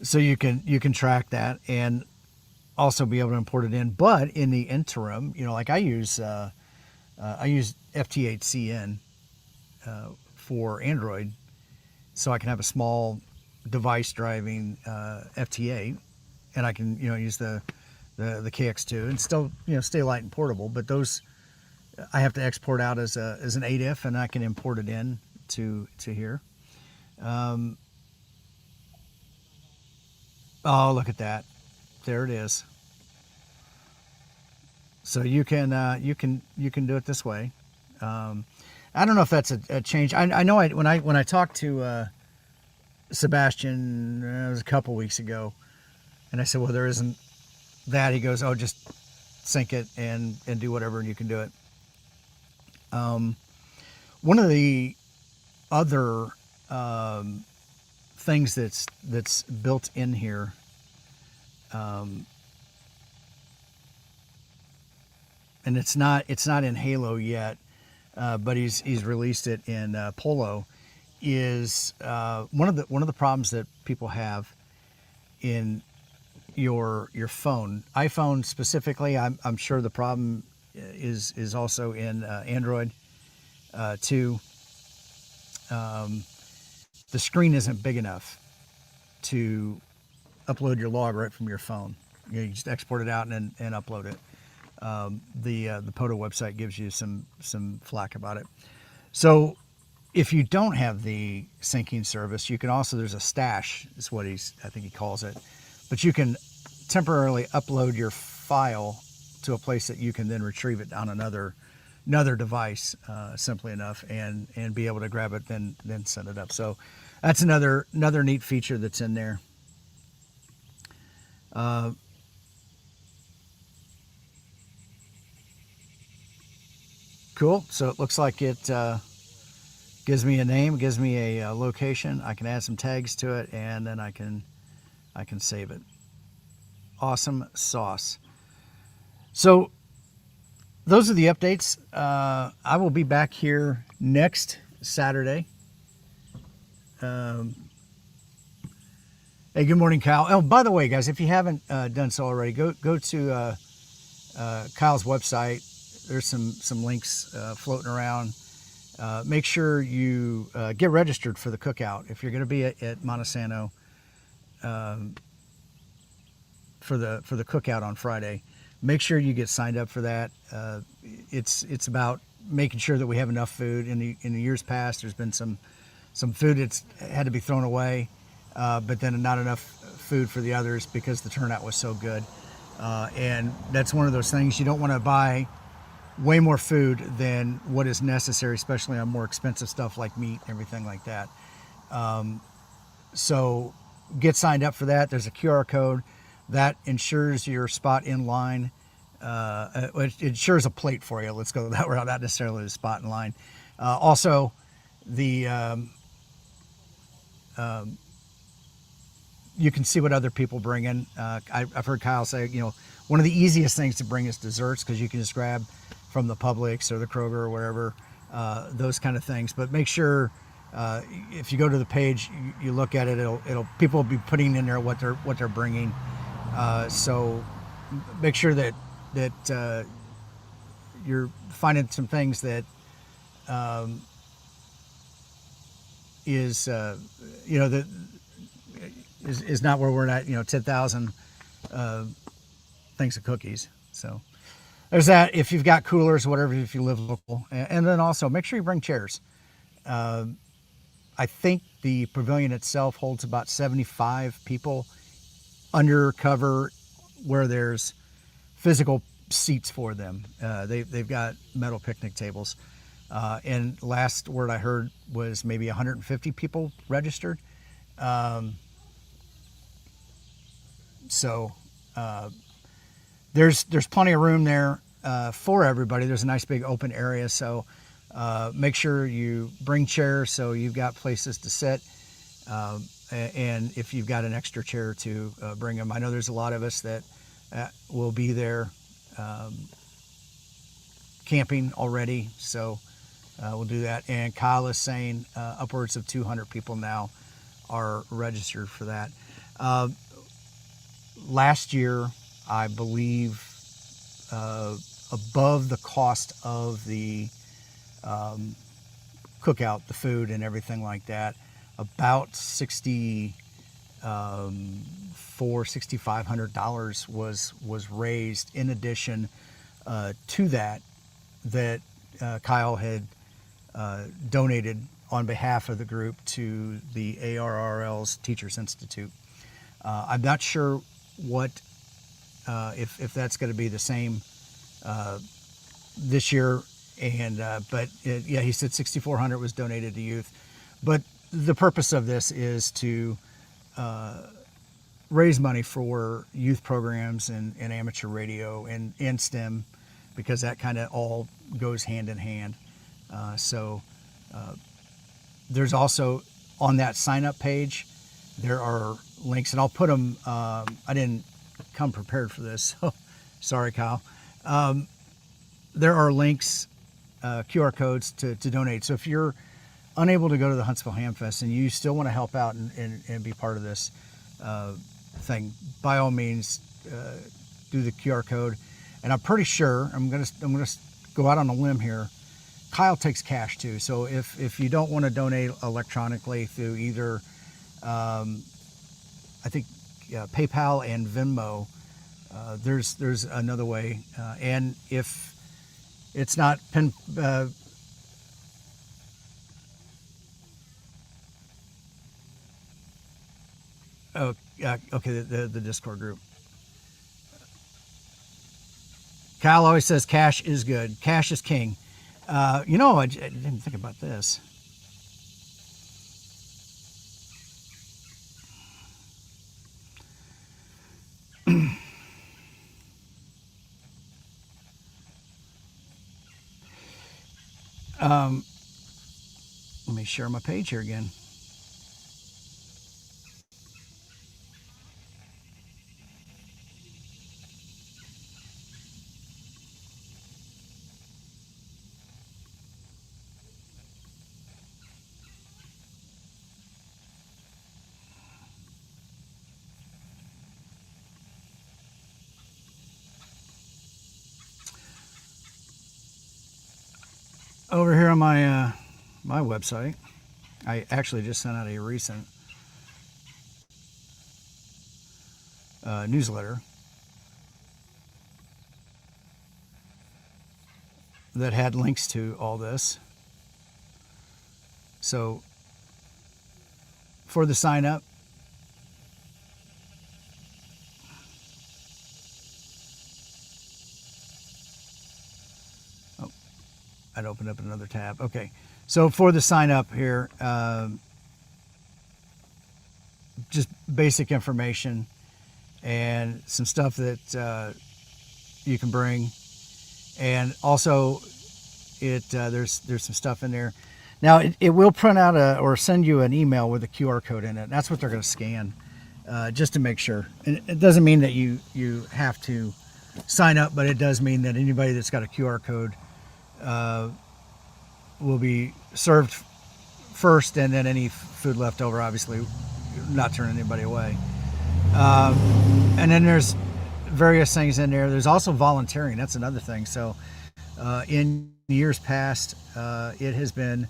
so you can track that and also be able to import it in. But in the interim, like I use FT8CN for Android, so I can have a small device driving FT8, and I can use the KX2 and still stay light and portable. But those I have to export out as an ADIF, and I can import it in to here. Oh, look at that! There it is. So you can do it this way. I don't know if that's a change. I know when I talked to Sebastian, it was a couple weeks ago, and I said, well, there isn't that. He goes, oh, just sync it and do whatever, and you can do it. One of the other things that's built in here, and it's not in HaLo yet, but he's released it in PoLo, is one of the problems that people have in your phone, iPhone specifically. I'm sure the problem is also in Android too. The screen isn't big enough to upload your log right from your phone. You just export it out and upload it. The POTA website gives you some flack about it. So if you don't have the syncing service, you can also, there's a stash, is what I think he calls it, but you can temporarily upload your file to a place that you can then retrieve it on another device, simply enough, and be able to grab it, then send it up. So that's another neat feature that's in there. Cool. So it looks like it gives me a name, gives me a location. I can add some tags to it, and then I can save it. Awesome sauce. So those are the updates. I will be back here next Saturday. Hey, good morning, Kyle. Oh, by the way, guys, if you haven't done so already, go to Kyle's website. There's some links floating around. Make sure you get registered for the cookout if you're going to be at Montesano for the cookout on Friday. Make sure you get signed up for that. It's about making sure that we have enough food. In the years past, there's been some food that's had to be thrown away, but then not enough food for the others because the turnout was so good. And that's one of those things, you don't want to buy way more food than what is necessary, especially on more expensive stuff like meat and everything like that. So get signed up for that. There's a QR code that ensures your spot in line. It ensures a plate for you. Let's go that route, not necessarily the spot in line. Also, the you can see what other people bring in. I've heard Kyle say, one of the easiest things to bring is desserts, because you can just grab from the Publix or the Kroger or whatever, those kind of things. But make sure if you go to the page, you look at it. It'll people will be putting in there what they're bringing. So make sure that you're finding some things that is not where we're at, 10,000 things of cookies. So there's that. If you've got coolers, whatever, if you live local. And then also make sure you bring chairs. I think the pavilion itself holds about 75 people undercover where there's physical seats for them. They've got metal picnic tables. And last word I heard was maybe 150 people registered. So there's plenty of room there for everybody. There's a nice big open area. So make sure you bring chairs so you've got places to sit. And if you've got an extra chair to bring them. I know there's a lot of us that will be there camping already. So we'll do that. And Kyle is saying upwards of 200 people now are registered for that. Last year, I believe above the cost of the cookout, the food and everything like that, about $6,500 was raised in addition to that Kyle had donated on behalf of the group to the ARRL's Teachers Institute. I'm not sure what if that's going to be the same this year, and but yeah, he said 6,400 was donated to youth. But the purpose of this is to raise money for youth programs and amateur radio and STEM, because that kind of all goes hand in hand. So there's also on that sign up page, there are links, and I'll put them. I didn't come prepared for this, so sorry, Kyle. There are links, QR codes to donate. So if you're unable to go to the Huntsville Ham Fest and you still want to help out and be part of this thing, by all means, do the QR code. And I'm pretty sure I'm gonna go out on a limb here. Kyle takes cash too. So if you don't want to donate electronically through either, I think PayPal and Venmo, there's another way. And if it's not okay, the Discord group. Kyle always says cash is good. Cash is king. I didn't think about this. Let me share my page here again. Over here on my my website, I actually just sent out a recent newsletter that had links to all this. So for the sign up, I'd open up another tab. Okay, so for the sign up here, just basic information and some stuff that you can bring, and also there's some stuff in there. Now it will print out or send you an email with a QR code in it. That's what they're going to scan, just to make sure. And it doesn't mean that you have to sign up, but it does mean that anybody that's got a QR code will be served first, and then any food left over, obviously not turning anybody away. And then there's various things in there. There's also volunteering. That's another thing. So in years past, it has been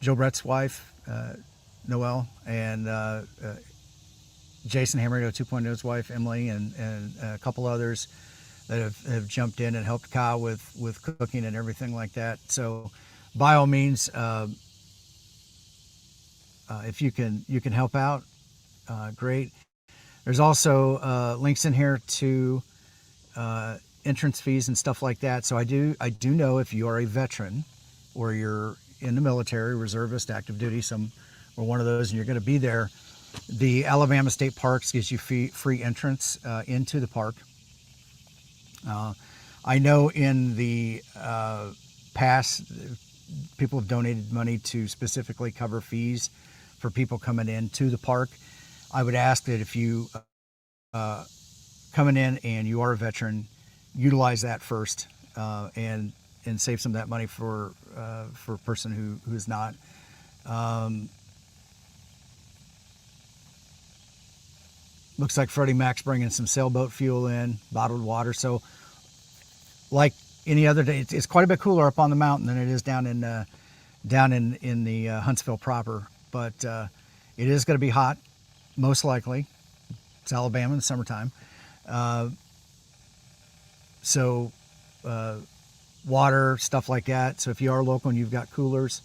Joe Brett's wife, Noelle, and Jason Ham Radio 2.0's wife, Emily, and a couple others that have jumped in and helped Kyle with cooking and everything like that. So by all means, if you can help out, great. There's also links in here to entrance fees and stuff like that. So I do know if you are a veteran or you're in the military, reservist, active duty, or one of those, and you're going to be there, the Alabama State Parks gives you free entrance into the park. I know in the past, people have donated money to specifically cover fees for people coming into the park. I would ask that if you coming in and you are a veteran, utilize that first and save some of that money for a person who is not. Looks like Freddie Mac's bringing some sailboat fuel in, bottled water. So, like any other day, it's quite a bit cooler up on the mountain than it is down in the Huntsville proper. But it is going to be hot, most likely. It's Alabama in the summertime. So water, stuff like that. So if you are local and you've got coolers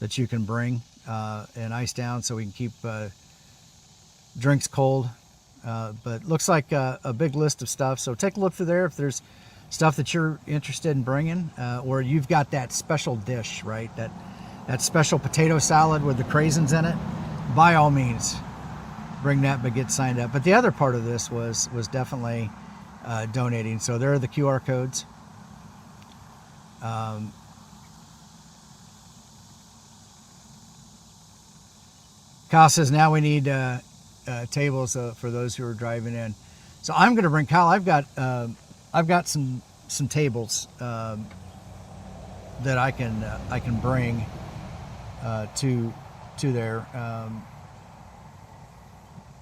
that you can bring and ice down so we can keep drinks cold. But looks like a big list of stuff. So take a look through there if there's stuff that you're interested in bringing, or you've got that special dish, right? That special potato salad with the craisins in it. By all means, bring that, but get signed up. But the other part of this was definitely donating. So there are the QR codes. Kyle says now we need tables for those who are driving in. So I'm going to bring Kyle. I've got some tables that I can bring to there.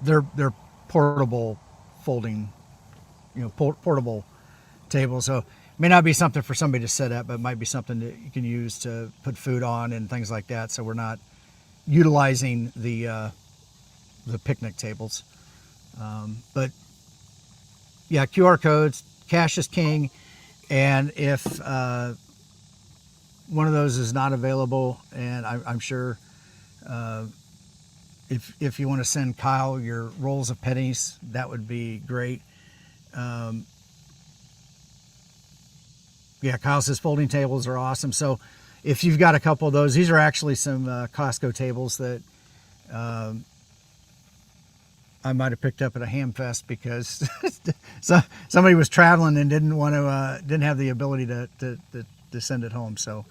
They're portable folding, portable tables. So it may not be something for somebody to sit at, but it might be something that you can use to put food on and things like that. So we're not utilizing the picnic tables. But yeah, QR codes, cash is king. And if one of those is not available, and I'm sure if you want to send Kyle your rolls of pennies, that would be great. Yeah, Kyle says folding tables are awesome. So if you've got a couple of those, these are actually some Costco tables that I might have picked up at a ham fest because somebody was traveling and didn't have the ability to send it home. So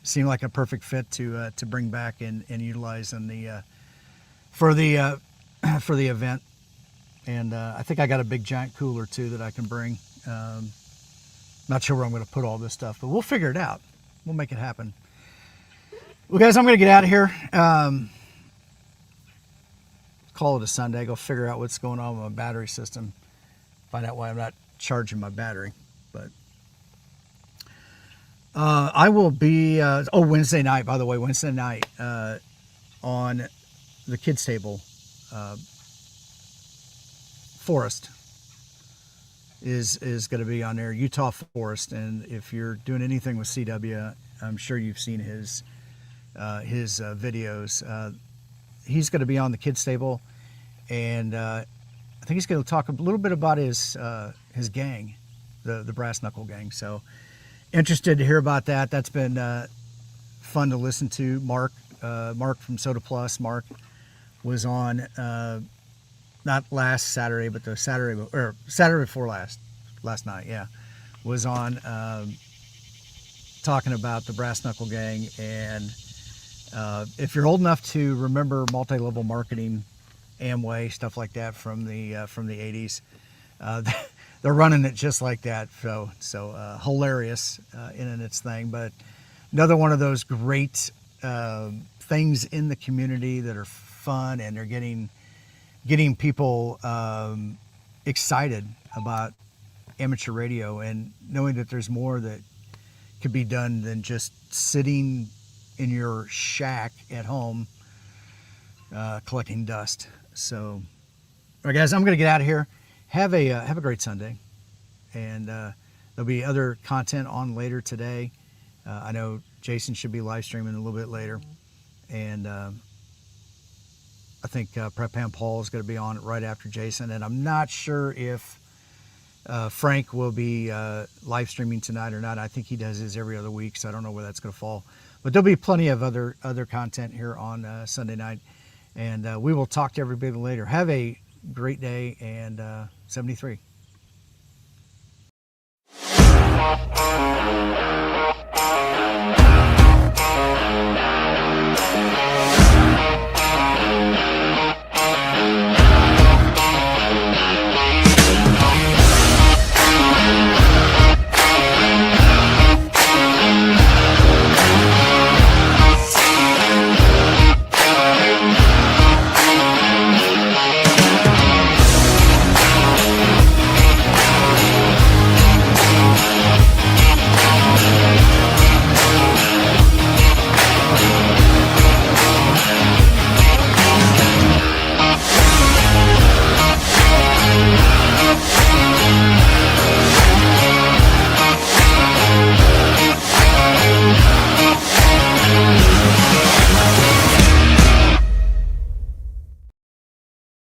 seemed like a perfect fit to bring back and utilize in for the event. And I think I got a big giant cooler too that I can bring. Not sure where I'm going to put all this stuff, but we'll figure it out. We'll make it happen. Well, guys, I'm going to get out of here. Call it a Sunday. Go figure out what's going on with my battery system. Find out why I'm not charging my battery. But I will be, Wednesday night, by the way, Wednesday night on the kids' table, Forest is going to be on there, Utah Forest. And if you're doing anything with CW, I'm sure you've seen his videos. He's going to be on the kids' table, and I think he's going to talk a little bit about his gang, the Brass Knuckle Gang. So interested to hear about that. That's been fun to listen to. Mark from Soda Plus. Mark was on not last Saturday, but the Saturday before last night. Yeah, was on talking about the Brass Knuckle Gang. And if you're old enough to remember multi-level marketing, Amway, stuff like that from the 80s, they're running it just like that. So hilarious in its thing. But another one of those great things in the community that are fun, and they're getting people excited about amateur radio, and knowing that there's more that could be done than just sitting in your shack at home collecting dust. So, all right, guys, I'm going to get out of here. Have a great Sunday, and there'll be other content on later today. I know Jason should be live streaming a little bit later, and I think Prep Ham Paul is going to be on right after Jason, and I'm not sure if Frank will be live streaming tonight or not. I think he does his every other week, so I don't know where that's going to fall. But there'll be plenty of other content here on Sunday night, and we will talk to everybody later. Have a great day, and 73.